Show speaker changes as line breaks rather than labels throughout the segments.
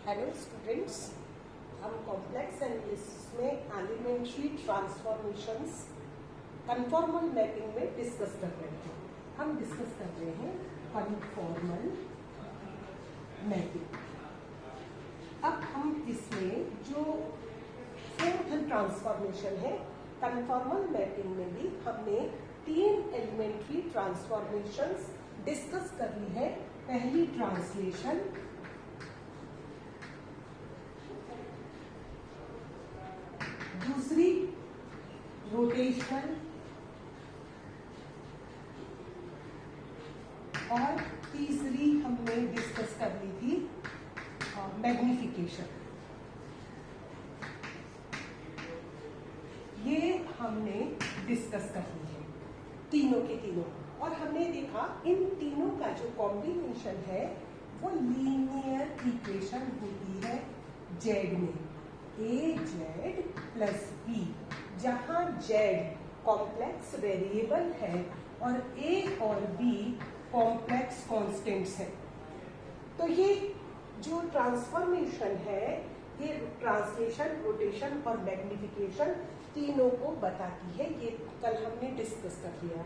Hello students, हम complex analysis में elementary transformations conformal mapping में डिस्कस कर रहे हैं। हम डिस्कस कर रहे हैं कन्फॉर्मल मैपिंग। अब हम इसमें जो फोर्थ ट्रांसफॉर्मेशन है कन्फॉर्मल मैपिंग में भी हमने 3 एलिमेंट्री ट्रांसफॉर्मेशंस डिस्कस कर ली है। पहली ट्रांसलेशन, दूसरी रोटेशनल और तीसरी हमने डिस्कस कर ली थी मैग्निफिकेशन। ये हमने डिस्कस कर ली है तीनों के तीनों, और हमने देखा इन तीनों का जो कॉम्बिनेशन है वो लीनियर इक्वेशन होती है जेड में, ए जेड प्लस बी, जहां जेड कॉम्प्लेक्स वेरिएबल है और ए और बी कॉम्प्लेक्स कांस्टेंट्स है। तो ये जो ट्रांसफॉर्मेशन है ये ट्रांसलेशन, रोटेशन और मैग्निफिकेशन तीनों को बताती है। ये कल हमने डिस्कस कर लिया।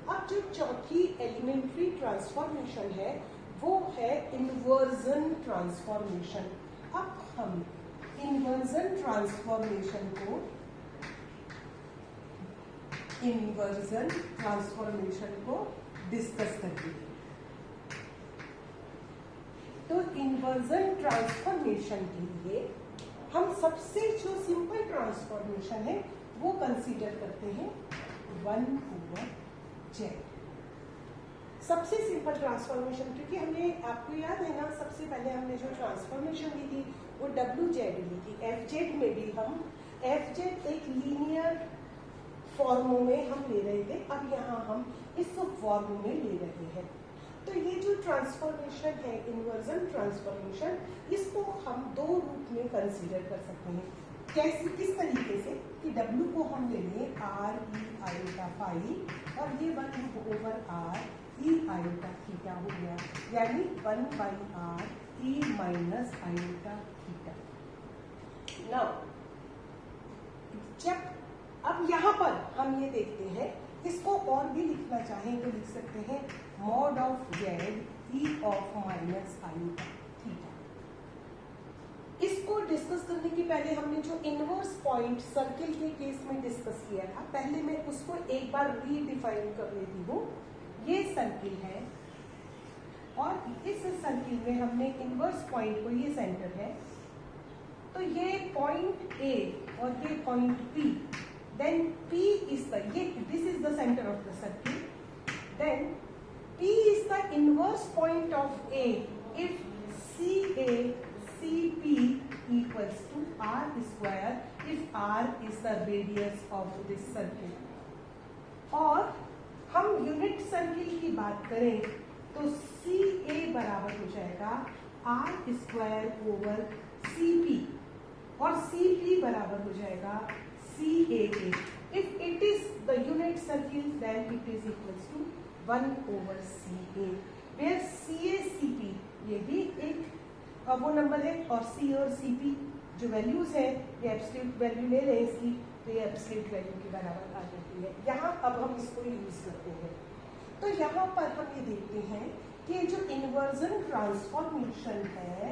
अब जो चौथी एलिमेंट्री ट्रांसफॉर्मेशन है वो है इन्वर्जन ट्रांसफॉर्मेशन। अब हम इन्वर्जन ट्रांसफॉर्मेशन को डिस्कस करेंगे। तो इन्वर्जन ट्रांसफॉर्मेशन के लिए हम सबसे जो सिंपल ट्रांसफॉर्मेशन है वो कंसीडर करते हैं 1/z। सबसे सिंपल ट्रांसफॉर्मेशन, क्योंकि हमें, आपको याद है ना, सबसे पहले हमने जो ट्रांसफॉर्मेशन ली थी वो WZ ली थी। FZ में भी हम FZ एक लीनियर फॉर्म में हम ले रहे थे, अब यहाँ हम इस फॉर्म में ले रहे हैं। तो ये जो ट्रांसफॉर्मेशन है इन्वर्जन ट्रांसफॉर्मेशन, इसको हम दो रूप में कंसीडर कर सकते हैं। कैसे, किस तरीके से कि W को हम ले लें R E iota phi और ये 1/r E iota थीटा हो गया, यानी 1/r E minus iota theta. Now जब अब यहाँ पर हम ये देखते हैं, इसको और भी लिखना चाहें तो लिख सकते हैं mod of Z E of minus iota theta. इसको डिस्कस करने के पहले हमने जो इनवर्स पॉइंट सर्किल के केस में डिस्कस किया था, पहले मैं उसको एक बार रीडिफाइन कर लेती हूँ। ये सर्किल है और इस सर्किल में हमने इनवर्स पॉइंट को, ये सेंटर है, तो ये पॉइंट A और ये point P, then P is the, ये this is the centre of the circle, then P is the inverse point of A if CA CP equals to R square if R is the radius of this circle। और हम unit circle की बात करें तो CA बराबर हो जाएगा R square over CP और CP बराबर हो जाएगा CAA। If it is the unit circle then it is equals to 1/CA, where CA CP ये भी एक वो नंबर है और C और CP जो वैल्यूज है ये एब्सोल्यूट वैल्यू ले रहे हैं इसकी, तो ये एब्सोल्यूट वैल्यू के बराबर आ जाती है। यहाँ अब हम इसको यूज करते हैं। तो यहाँ पर हम ये देखते हैं कि जो इन्वर्जन ट्रांसफॉर्मेशन है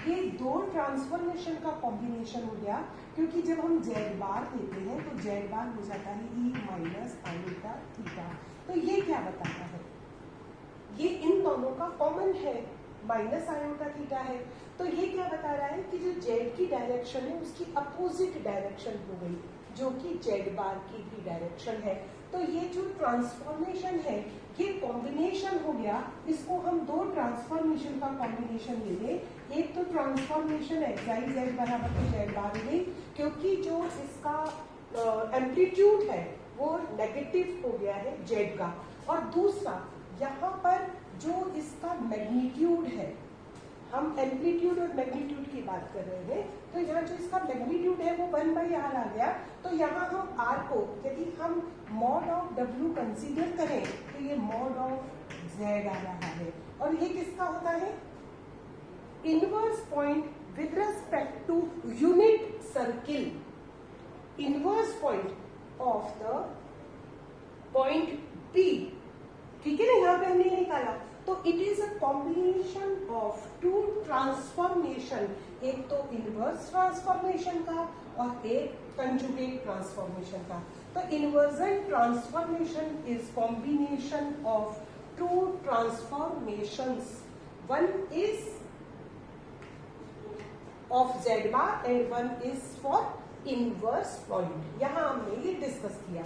ये दो ट्रांसफॉर्मेशन का कॉम्बिनेशन हो गया, क्योंकि जब हम जेड बार लेते हैं तो जेड बार हो जाता है E माइनस iota थीटा। तो ये क्या बताता है, ये इन दोनों का कॉमन है, माइनस iota थीटा है। तो ये क्या बता रहा है कि जो जेड की डायरेक्शन है उसकी अपोजिट डायरेक्शन हो गई, जो कि जेड बार की भी डायरेक्शन है। तो ये जो ट्रांसफॉर्मेशन है ये कॉम्बिनेशन हो गया। इसको हम दो ट्रांसफॉर्मेशन का कॉम्बिनेशन ले लें। एक तो ट्रांसफॉर्मेशन XYZ बराबर तो जेड बार हो गई, क्योंकि जो इसका एम्पलीट्यूड है वो नेगेटिव हो गया है जेड का, और दूसरा यहाँ पर जो इसका मैग्नीट्यूड है, हम एम्पलीट्यूड और मैग्नीट्यूड की बात कर रहे हैं, तो यहाँ जो इसका मैग्नीट्यूड है वो 1/r आ गया। तो यहाँ हम r को, यदि हम मॉड ऑफ W कंसीडर करें तो ये मॉड ऑफ Z आ रहा है, और ये किसका होता है, inverse point with respect to unit circle, inverse point of the point P, ठीक है ना, यहाँ पे हमने ये निकाला, तो it is a combination of two transformation, एक तो इनवर्स ट्रांसफॉर्मेशन का और एक कंजुगेट ट्रांसफॉर्मेशन का। तो inversion transformation is combination of two transformations, one is of z bar and one is for inverse point. यहां हमने ये डिस्कस किया।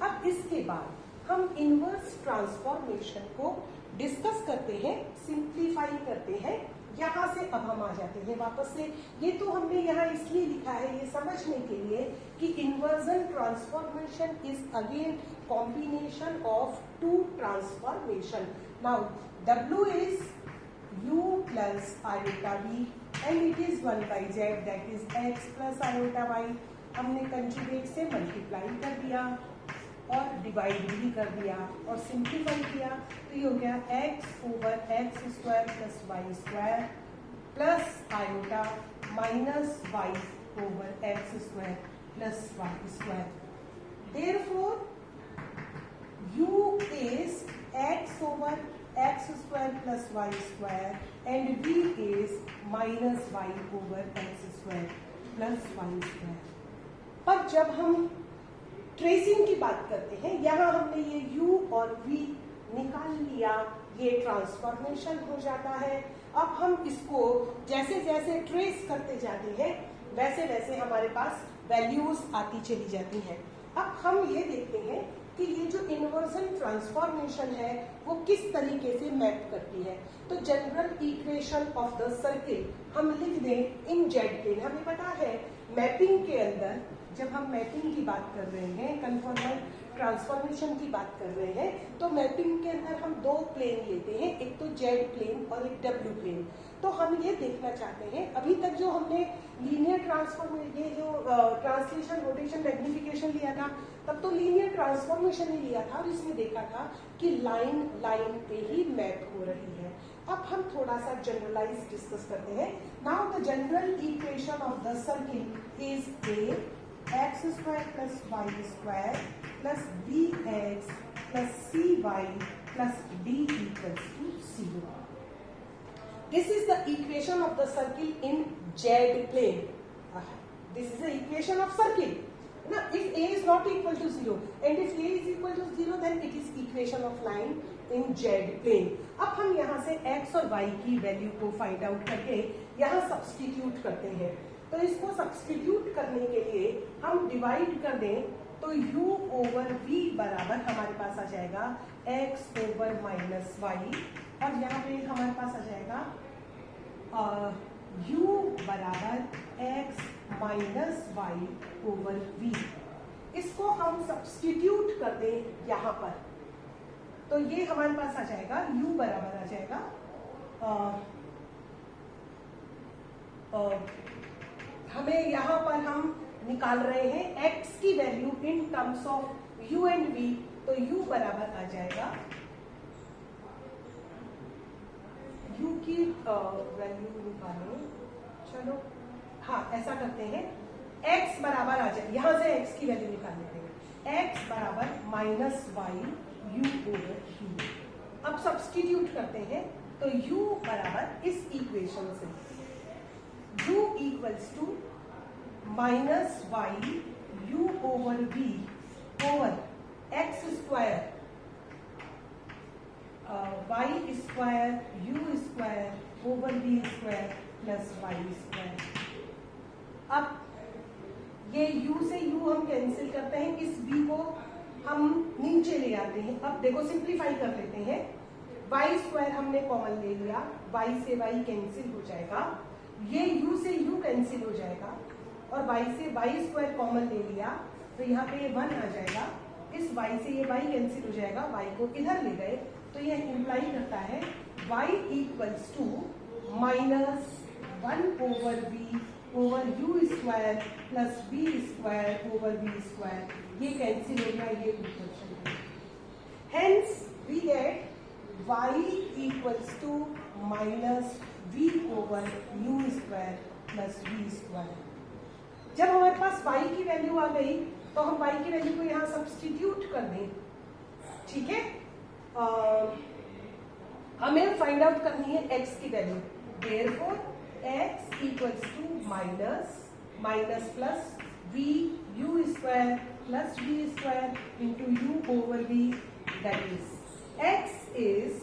अब इसके बाद हम इनवर्स ट्रांसफॉर्मेशन को डिस्कस करते हैं, सिंप्लीफाई करते हैं। यहां से अब हम आ जाते हैं वापस से, ये तो हमने यहाँ इसलिए लिखा है ये समझने के लिए कि inversion transformation is again combination of two transformation. Now W is u plus iota v and it is 1 by z, that is x plus iota y। हमने कंजुगेट से मल्टीप्लाई कर दिया और डिवाइड भी कर दिया और सिंप्लीफाई किया, तो ये हो गया x over x square plus y square plus iota minus y over x square plus y square. Therefore u is x over x square plus y square and v is minus y over x square plus y square। पर जब हम tracing की बात करते हैं, यहाँ हमने ये u और v निकाल लिया, ये ट्रांसफॉर्मेशन हो जाता है। अब हम इसको जैसे जैसे ट्रेस करते जाते हैं वैसे वैसे हमारे पास वैल्यूज आती चली जाती हैं। अब हम ये देखते हैं कि ये जो इन्वर्जन ट्रांसफॉर्मेशन है वो किस तरीके से मैप करती है। तो general equation of the circle हम लिख दें इन जेड प्लेन। हमें पता है मैपिंग के अंदर, जब हम मैपिंग की बात कर रहे हैं, कन्फॉर्मल ट्रांसफॉर्मेशन की बात कर रहे हैं, तो मैपिंग के अंदर हम दो प्लेन लेते हैं, एक तो जेड प्लेन और एक डब्ल्यू प्लेन। तो हम ये देखना चाहते हैं, अभी तक जो हमने लीनियर ट्रांसफॉर्मेशन, ये जो ट्रांसलेशन रोटेशन मैग्निफिकेशन लिया था, तब तो लीनियर ट्रांसफॉर्मेशन ही लिया था और इसमें देखा था कि लाइन लाइन पे ही मैप हो रही है। अब हम थोड़ा सा जनरलाइज डिस्कस करते हैं। Now the general equation of the circle is a x square plus y square plus b x plus c y plus d equals to 0। This is the equation of the circle in Z plane. This is the equation of circle. Now, if A is not equal to 0 and if A is equal to 0, then it is equation of line in Z plane. अब हम यहाँ से x और y की value को find out करके यहाँ substitute करते हैं। तो इसको सब्स्टिट्यूट करने के लिए हम डिवाइड कर दें, तो u ओवर v बराबर हमारे पास आ जाएगा x ओवर माइनस वाई, और यहाँ पे हमारे पास आ जाएगा u बराबर x minus y over v। इसको हम सब्स्टिट्यूट कर दें यहाँ पर, तो ये हमारे पास आ जाएगा u बराबर आ जाएगा हमें यहाँ पर हम निकाल रहे हैं x की value in terms of u and v, तो u बराबर आ जाएगा u की वैल्यू निकालें। चलो हाँ, ऐसा करते हैं, x बराबर आ जाए, यहां से x की वैल्यू निकाल लेते हैं, x बराबर minus y u over v। अब सब्स्टिट्यूट करते हैं, तो u बराबर इस इक्वेशन से u equals to minus y u over v over x square y square u square over v square plus y square. अब ये u से u हम कैंसिल करते हैं, इस v को हम नीचे ले आते हैं। अब देखो सिंप्लीफाई कर लेते हैं, वाई स्क्वायर हमने कॉमन ले लिया, वाई से वाई कैंसिल हो जाएगा, ये u से u कैंसिल हो जाएगा, और y से वाई स्क्वायर कॉमन ले लिया, तो यहाँ पे ये 1 आ जाएगा, इस y से ये y कैंसिल हो जाएगा, y को इधर ले गए, तो ये इंप्लाई करता है y equals to minus 1 over v over u square plus v square over v square, ये कैंसिल हो गया, ये ऊपर चल गया। Hence we get y equals to minus v over u square plus v square. जब हमारे पास y की वैल्यू आ गई तो हम y की वैल्यू को यहाँ सब्स्टिट्यूट कर दें, ठीक है। हमें फाइंड आउट करनी है x की value, therefore x equals to minus plus v u square plus v square into u over v, that is x is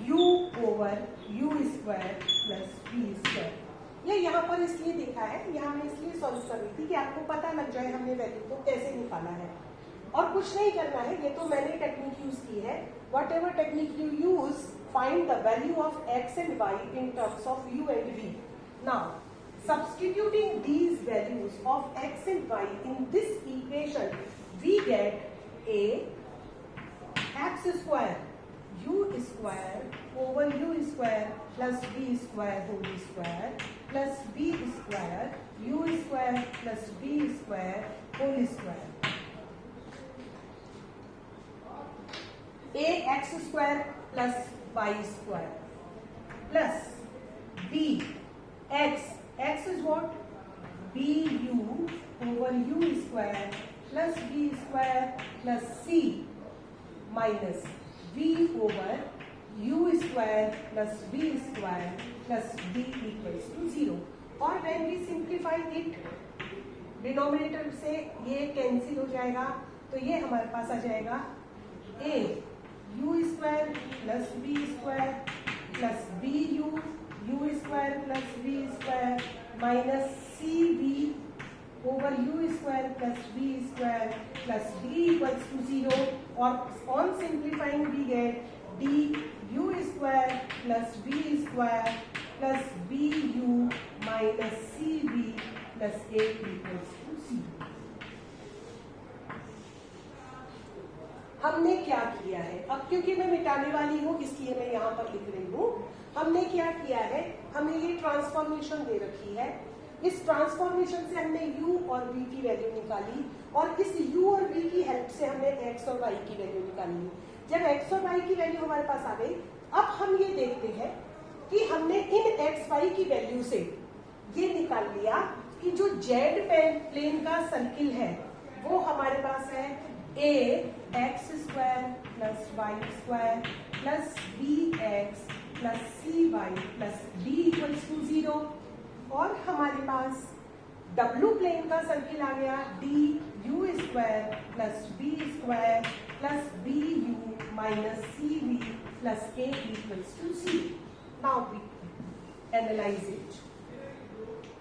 u over u square plus v square. ये यहाँ पर इसलिए देखा है, यहाँ मैं इसलिए सॉल्व कर रही थी कि आपको पता लग जाए हमने वैल्यू को कैसे निकाला है, और कुछ नहीं करना है। ये तो मैंने टेक्निक यूज की है, what ever technique you use, find the value of x and y in terms of u and v। Now substituting these values of x and y in this equation, we get a x square u square over u square plus v square whole square plus v square u square plus v square whole square। a x square plus y square plus b x is what? b u over u square plus v square plus c minus v over u square plus v square plus d equals to 0। और when we simplify it, denominator से ये cancel हो जाएगा, तो ये हमारे पास आ जाएगा a u square plus b square plus b u square plus v square minus c b over u square plus v square plus d equals to 0। और on simplifying we get d u square plus v square plus b u minus c b plus a equals to 0। हमने क्या किया है, अब क्योंकि मैं मिटाने वाली हूं इसलिए मैं यहाँ पर लिख रही हूँ। हमने क्या किया है, हमें ये ट्रांसफॉर्मेशन दे रखी है, इस ट्रांसफॉर्मेशन से हमने u और v की वैल्यू निकाली, और इस u और v की हेल्प से हमने x और y की वैल्यू निकाली। जब x और y की वैल्यू हमारे पास आ गई, अब हम ये देखते हैं कि हमने इन x y की वैल्यू से ये निकाल लिया कि जो z प्लेन का सर्किल है वो हमारे पास है a x square plus y square plus b x plus cy plus d equals to 0। और हमारे पास w प्लेन का सर्किल आ गया d u square plus b square plus b u minus c b plus a equals to 0। Now we analyse it.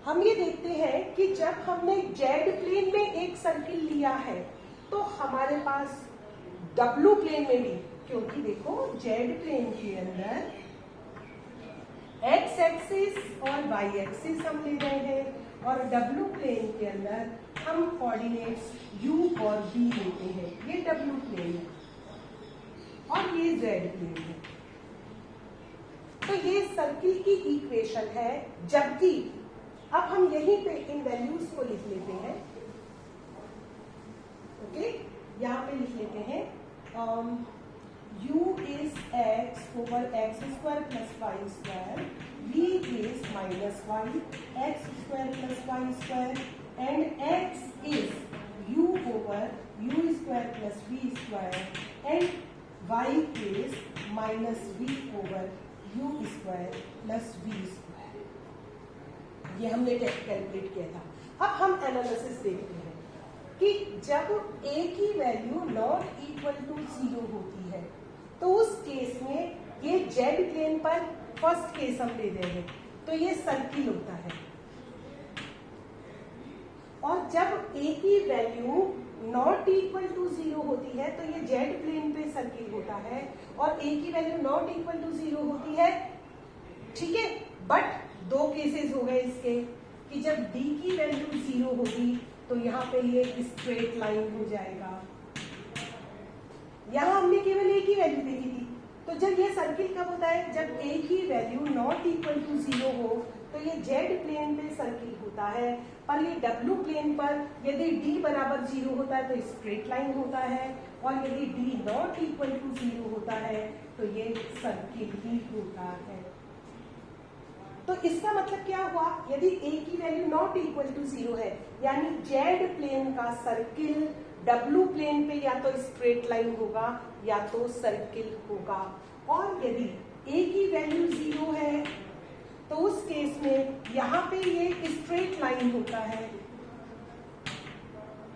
हम ये देखते हैं कि जब हमने z प्लेन में एक सर्किल लिया है तो हमारे पास w प्लेन में भी, क्योंकि देखो z प्लेन के अंदर x एक्सिस और y एक्सिस हम ले रहे हैं, और w प्लेन के अंदर हम कोऑर्डिनेट्स u और v लेते हैं। ये w प्लेन है और ये z प्लेन है। तो ये सर्किल की इक्वेशन है, जबकि अब हम यहीं पे इन वैल्यूज को लिख लेते हैं। ओके, यहाँ पे लिख लेते हैं u is x over x square plus y square, v is minus y x square plus y square, and x is u over u square plus v square, and y is minus v over u square plus v square। ये हमने calculate किया था। अब हम analysis देखते हैं कि जब a की वैल्यू नॉट इक्वल टू 0 होती है तो उस केस में ये z प्लेन पर फर्स्ट केस हम ले रहे हैं तो ये सर्किल होता है, और जब a की वैल्यू नॉट इक्वल टू 0 होती है तो ये z प्लेन पे सर्किल होता है, और a की वैल्यू नॉट इक्वल टू 0 होती है, ठीक है। बट दो केसेस हो गए इसके कि जब d की वैल्यू 0 होगी तो यहाँ पे ये स्ट्रेट लाइन हो जाएगा। यहाँ हमने केवल a की वैल्यू देखी थी, तो जब ये सर्किल कब होता है, जब a की वैल्यू नॉट इक्वल टू 0 हो तो ये z प्लेन पे सर्किल होता है, पर ये w प्लेन पर यदि d बराबर 0 होता है तो स्ट्रेट लाइन होता है, और यदि d नॉट इक्वल टू 0 होता है तो ये सर्किल ही होता है। तो इसका मतलब क्या हुआ, यदि a की वैल्यू नॉट इक्वल टू 0 है, यानी z प्लेन का सर्किल w प्लेन पे या तो स्ट्रेट लाइन होगा या तो सर्किल होगा। और यदि a की वैल्यू 0 है तो उस केस में यहाँ पे ये स्ट्रेट लाइन होता है,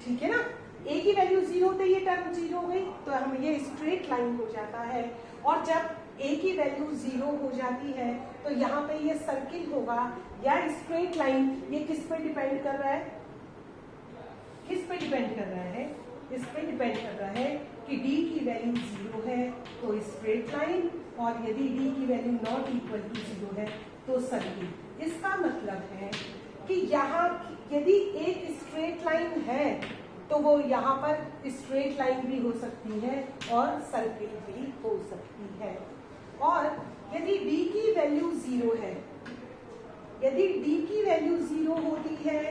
ठीक है ना। a की वैल्यू 0 होते ये टर्म 0 हो गई, तो हम ये स्ट्रेट लाइन हो जाता है। और जब a की वैल्यू 0 हो जाती है तो यहाँ पे ये सर्किल होगा या स्ट्रेट लाइन। ये किस पे डिपेंड कर रहा है, किस पे डिपेंड कर रहा है, इस पे डिपेंड कर रहा है कि d की वैल्यू 0 है तो स्ट्रेट लाइन, और यदि d की वैल्यू नॉट इक्वल टू 0 है तो सर्किल। इसका मतलब है कि यहाँ यदि एक स्ट्रेट लाइन है तो वो यहाँ पर स्ट्रेट लाइन भी हो सकती है और सर्किल भी हो सकती है। और यदि d की वैल्यू 0 है, यदि d की वैल्यू 0 होती है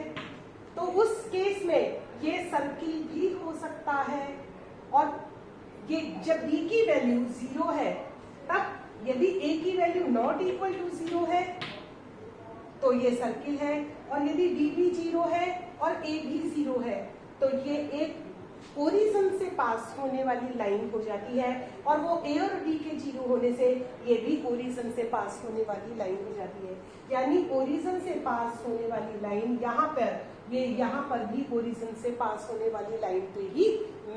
तो उस केस में ये सर्किल भी हो सकता है। और ये जब d की वैल्यू 0 है तब यदि a की वैल्यू नॉट इक्वल टू 0 है तो ये सर्किल है, और यदि d भी 0 है और a भी 0 है तो ये एक ओरिजिन से पास होने वाली लाइन हो जाती है, और वो a और d के 0 होने से ये भी ओरिजिन से पास होने वाली लाइन हो जाती है। यानी ओरिजिन से पास होने वाली लाइन यहाँ पर, ये यहाँ पर भी ओरिजिन से पास होने वाली लाइन पे ही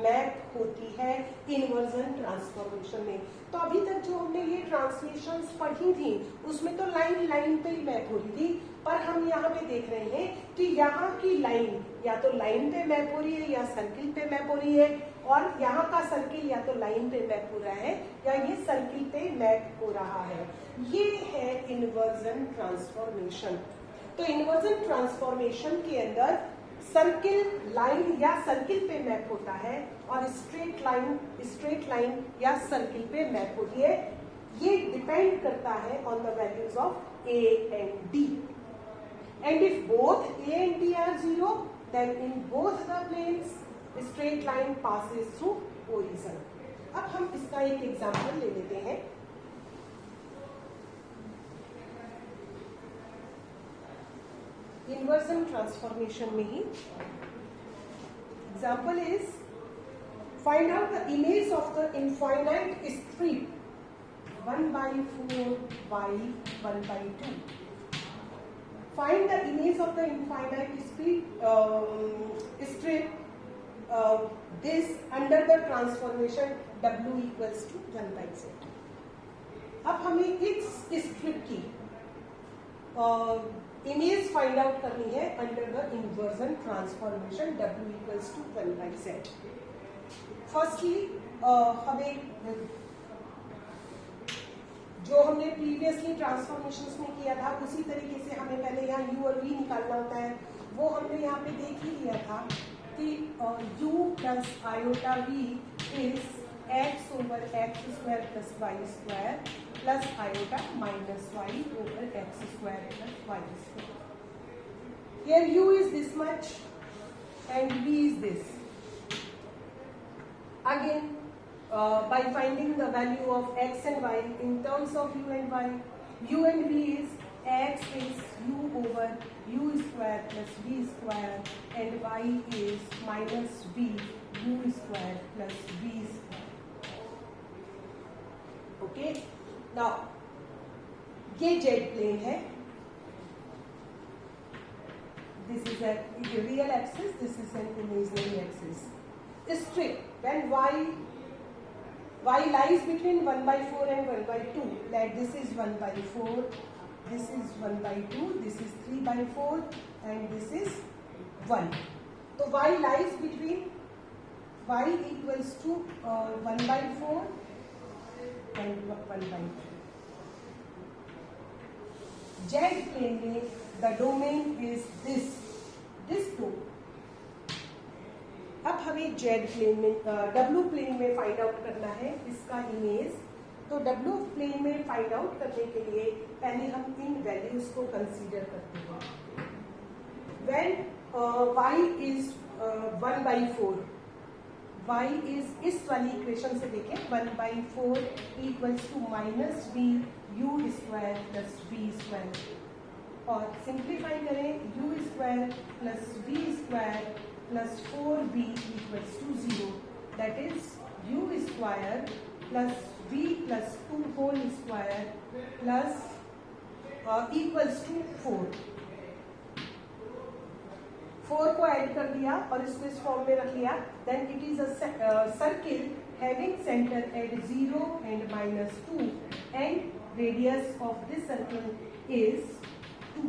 मैप होती है इन्वर्जन ट्रांसफॉर्मेशन में। तो अभी तक जो हमने ये ट्रांसलेशंस पढ़ी थी उसमें तो लाइन लाइन पे ही मैप हो रही थी, पर हम यहाँ पे देख रहे हैं कि यहाँ की लाइन या तो लाइन पे मैप हो रही है या सर्किल पे मैप हो रही है, और यहाँ का सर्किल या तो लाइन पे मैप हो रहा है या ये सर्किल पे मैप हो रहा है। ये है इन्वर्जन ट्रांसफॉर्मेशन। तो इन्वर्जन ट्रांसफॉर्मेशन के अंदर सर्किल लाइन या सर्किल पे मैप होता है और स्ट्रेट लाइन या सर्किल पे मैप होती है। ये डिपेंड करता है on the values of a and d, and if both a and d are 0 then in both the planes straight line passes through origin। अब हम इसका एक एग्जांपल ले लेते हैं। इन्वर्जन ट्रांसफॉर्मेशन में ही example is find out the image of the infinite strip 1/4 by 1/2। Find the image of the infinite strip this under the transformation w equals to 1/z। अब हमें इस स्ट्रिप की इमेज फाइंड आउट करनी है under the inversion transformation w equals to 1/z। Firstly हमें जो हमने previously transformations में किया था उसी तरीके से हमें पहले यहाँ u और v निकालना होता है। वो हमने यहाँ पे देख ही लिया था कि u plus iota v is x over x square plus y square plus iota minus y over x square plus y square. Here u is this much and v is this. Again by finding the value of x and y in terms of u and y, u and v is x is u over u square plus v square and y is minus v u square plus v square। Okay, now ये z plane है, this is a real axis, this is an imaginary axis। Strip when y lies between 1/4 and 1/2, that this is 1/4, this is 1/2, this is 3/4 and this is 1। तो y lies between, y equals to 1/4 and 1/2। Z plane में the domain is this two। अब हमें Z plane में W plane में find out करना है इसका image. तो W प्लेन में फाइंड आउट करने के लिए पहले हम इन वैल्यूज को कंसीडर करते हैं। When y is 1/4, y is इस वाली इक्वेशन से देखें 1/4 equals to minus v u square plus v square. और सिंप्लीफाई करें u square plus v square plus 4b equals to 0, that is u square plus v plus 2 whole square plus equals to 4 को add कर दिया और इसको इस form में रख लिया. Then it is a circle having centre at 0 and -2 and radius of this circle is 2.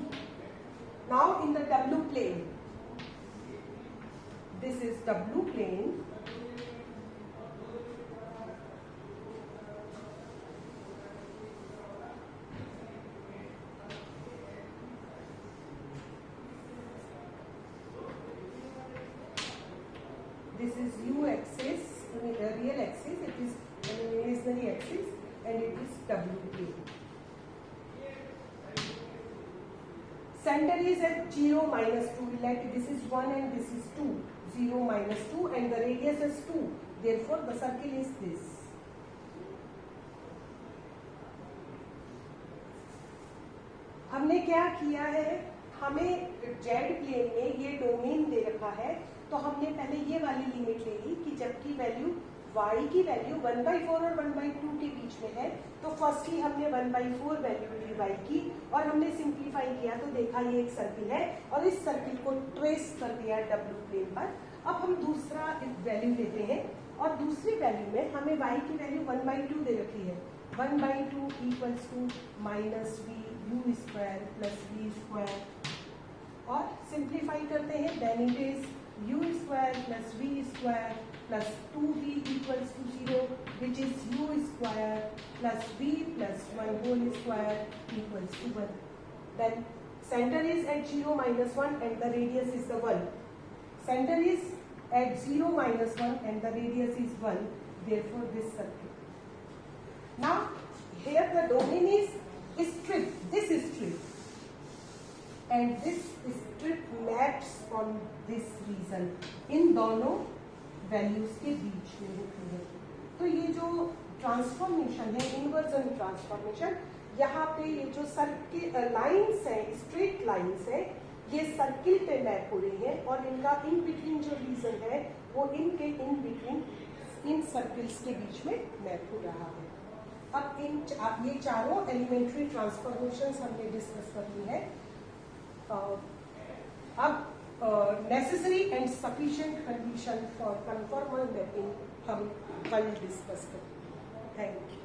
Now in the W plane, this is W plane. This is U axis, real axis, it is imaginary axis, and it is W plane. Center is at 0 minus 2, like this is 1 and this is 2, 0 minus 2 and the radius is 2, therefore the circle is this. हमने क्या किया है, हमें Z plane में ये domain दे रखा है, तो हमने पहले ये वाली लिमिट ले ली कि जबकि वैल्यू y की वैल्यू 1/4 और 1/2 के बीच में है, तो फर्स्टली हमने 1/4 वैल्यू ली y की और हमने सिंप्लीफाई किया तो देखा ये एक सर्किल है और इस सर्किल को ट्रेस कर दिया W प्लेन पर. अब हम दूसरा वैल्यू लेते हैं और दूसरी वैल्यू में हमें y की वैल्यू 1/2 दे रखी है. 1/2 equals to -v u square plus v square और सिंप्लीफाई करते हैं. Then it is u square plus v square plus 2v equals to 0, which is u square plus v plus 1 whole square equals to 1. Then center is at 0 minus 1 and the radius is the 1. Center is at 0 minus 1 and the radius is 1. Therefore this circle. Now here the domain is strip. This is strip. And this strip maps on this region. In दोनों values के बीच में होती है. तो ये जो transformation है, inversion transformation, यहाँ पे ये जो सर्किल लाइंस है, स्ट्रेट लाइंस है, ये सर्किल पे मैप हो रही है और इनका इन बिटवीन जो रीजन है वो इनके इन बिटवीन इन सर्किल्स के बीच में मैप हो रहा है. अब ये चारों एलिमेंट्री ट्रांसफॉर्मेशन हमने डिस्कस कर ली है. अब necessary and sufficient condition for conformal mapping हम कल डिस्कस करेंगे. Thank you.